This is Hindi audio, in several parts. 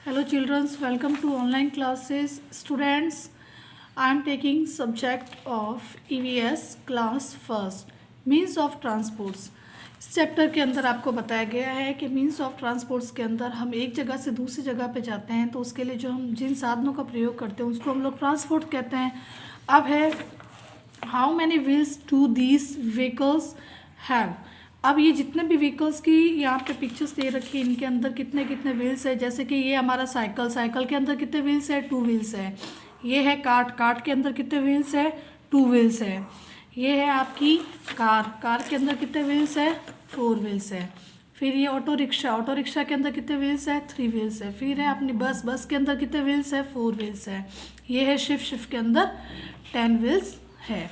Hello children, welcome to online classes. Students, I am taking subject of EVS class first, means of transports. इस चैप्टर के अंदर आपको बताया गया है कि मीन्स ऑफ ट्रांसपोर्ट्स के अंदर हम एक जगह से दूसरी जगह पे जाते हैं तो उसके लिए जो हम जिन साधनों का प्रयोग करते हैं उसको हम लोग ट्रांसपोर्ट कहते हैं। अब है how many wheels do these vehicles have. अब ये जितने भी व्हीकल्स की यहाँ पे पिक्चर्स दे रखी है इनके अंदर कितने कितने व्हील्स है। जैसे कि ये हमारा साइकिल के अंदर कितने व्हील्स है, 2 व्हील्स है। ये है कार्ट के अंदर कितने व्हील्स है, 2 व्हील्स है। ये है आपकी कार के अंदर कितने व्हील्स है, 4 व्हील्स है। फिर ये ऑटो रिक्शा के अंदर कितने व्हील्स है, 3 व्हील्स है। फिर है अपनी बस के अंदर कितने व्हील्स है, 4 व्हील्स है। ये है शिप के अंदर 10 व्हील्स है।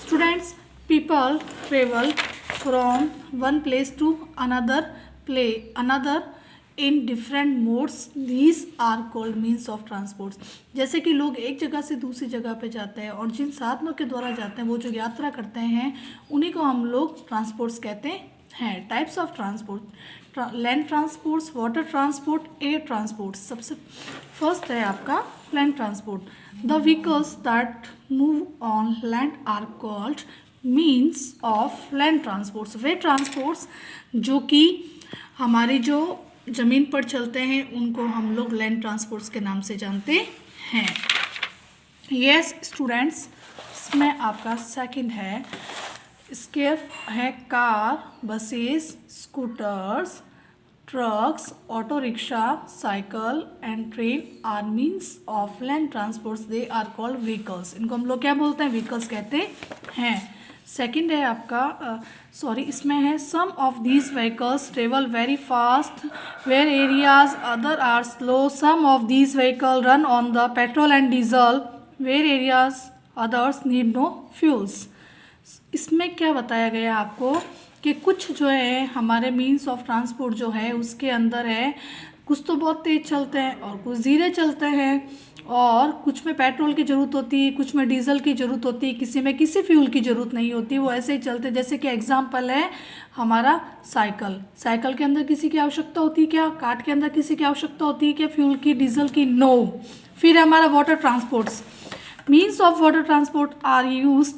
Students, people travel from one place to another in different modes. These are called means of transport. जैसे कि लोग एक जगह से दूसरी जगह पे जाते हैं और जिन साधनों के द्वारा जाते हैं वो जो यात्रा करते हैं उन्हीं को हम लोग ट्रांसपोर्ट्स कहते हैं। Types of transport: land transports, water transport, air transport. सबसे फर्स्ट है आपका land transport. The vehicles that move on land are called means of land transports. वे ट्रांसपोर्ट्स जो कि हमारी जो ज़मीन पर चलते हैं उनको हम लोग लैंड ट्रांसपोर्ट्स के नाम से जानते हैं। यस स्टूडेंट्स, इसमें आपका सेकंड है, इसके है car, buses, scooters, trucks, auto rickshaw, cycle and train are means of land transports. They are called vehicles. इनको हम लोग क्या बोलते हैं, व्हीकल्स कहते हैं। सेकंड है आपका इसमें है some of these vehicles travel very fast whereas other are slow. Some of these vehicle run on the petrol and diesel whereas others need no fuels. इसमें क्या बताया गया आपको कि कुछ जो है हमारे मीन्स ऑफ ट्रांसपोर्ट जो है उसके अंदर है कुछ तो बहुत तेज़ चलते हैं और कुछ धीरे चलते हैं, और कुछ में पेट्रोल की ज़रूरत होती है, कुछ में डीजल की ज़रूरत होती है, किसी में किसी फ्यूल की ज़रूरत नहीं होती, वो ऐसे ही चलते हैं। जैसे कि एग्जांपल है हमारा साइकिल के अंदर किसी की आवश्यकता होती है क्या, कार्ट के अंदर किसी की आवश्यकता होती है क्या फ्यूल की, डीजल की? नो। फिर हमारा water transports. Means of water transport are use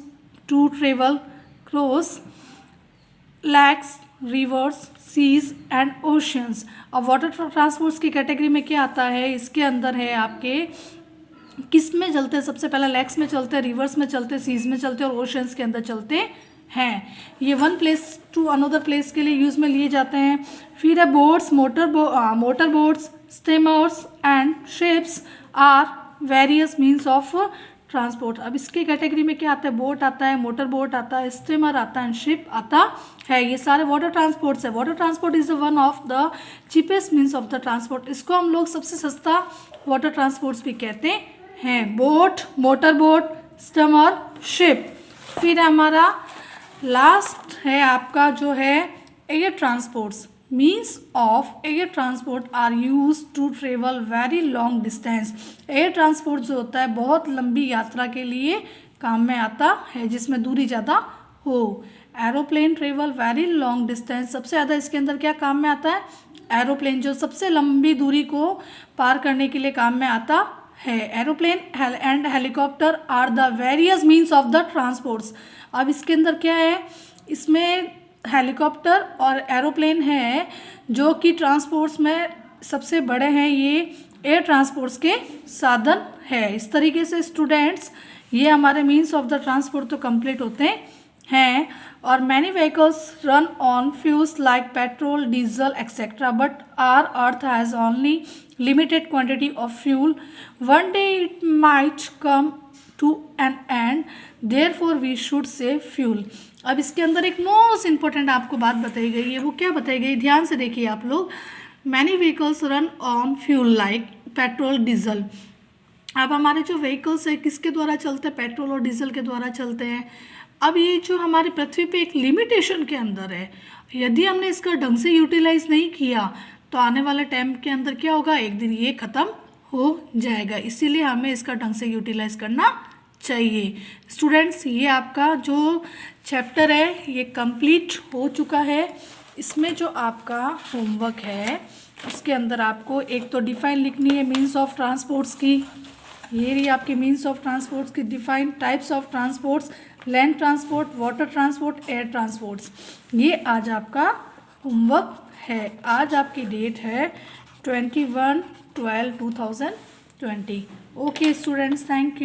to travel cross lakes, rivers, seas and oceans. अब वाटर ट्रांसपोर्ट्स की कैटेगरी में क्या आता है, इसके अंदर है आपके किस में चलते हैं, सबसे पहला लैक्स में चलते हैं, रिवर्स में चलते हैं, सीज में चलते हैं और ओशंस के अंदर चलते हैं। ये one place to another place के लिए यूज़ में लिए जाते हैं। फिर है boats, motor boats, steamers and ships are various means of transport. अब इसकी कैटेगरी में क्या आता है, बोट आता है, मोटर बोट आता है, स्टीमर आता है, शिप आता है। ये सारे वाटर ट्रांसपोर्ट्स है। Water transport is one of the cheapest means of the transport. इसको हम लोग सबसे सस्ता वाटर ट्रांसपोर्ट्स भी कहते हैं। Boat, motor boat, steamer, ship. फिर हमारा लास्ट है आपका जो है air transports. Means of air transport are use to travel very long distance. Air transport जो होता है बहुत लंबी यात्रा के लिए काम में आता है, जिसमें दूरी ज़्यादा हो। Aeroplane travel very long distance. सबसे ज़्यादा इसके अंदर क्या काम में आता है, एरोप्लेन जो सबसे लंबी दूरी को पार करने के लिए काम में आता है। Aeroplane and helicopter are the various means of the transports. अब इसके अंदर क्या है, इसमें हेलीकॉप्टर और एरोप्लेन है जो कि ट्रांसपोर्ट्स में सबसे बड़े हैं। ये एयर ट्रांसपोर्ट्स के साधन है। इस तरीके से स्टूडेंट्स ये हमारे मीन्स ऑफ द ट्रांसपोर्ट तो कंप्लीट होते हैं। और many vehicles run on fuels like petrol, diesel etcetera, but our earth has only limited quantity of fuel. One day it might come to an end, therefore we should save fuel. अब इसके अंदर एक मोस्ट इम्पोर्टेंट आपको बात बताई गई है। वो क्या बताई गई, ध्यान से देखिए आप लोग। Many vehicles run on fuel like petrol, diesel. अब हमारे जो व्हीकल्स है किसके द्वारा चलते हैं, पेट्रोल और डीजल के द्वारा चलते हैं। अब ये जो हमारी पृथ्वी पे एक लिमिटेशन के अंदर है, यदि हमने इसका ढंग से यूटिलाइज नहीं किया तो आने वाले टाइम के अंदर क्या होगा, एक दिन ये ख़त्म हो जाएगा। इसीलिए हमें इसका ढंग से यूटिलाइज करना चाहिए। स्टूडेंट्स, ये आपका जो चैप्टर है ये कंप्लीट हो चुका है। इसमें जो आपका होमवर्क है उसके अंदर आपको एक तो डिफाइन लिखनी है मीन्स ऑफ ट्रांसपोर्ट्स की, ये रही आपकी मीन्स ऑफ ट्रांसपोर्ट्स की define, types of transports, land transport, water transport, air transports. ये आज आपका होमवर्क है। आज आपकी डेट है 21/12/2020। Okay students, thank you.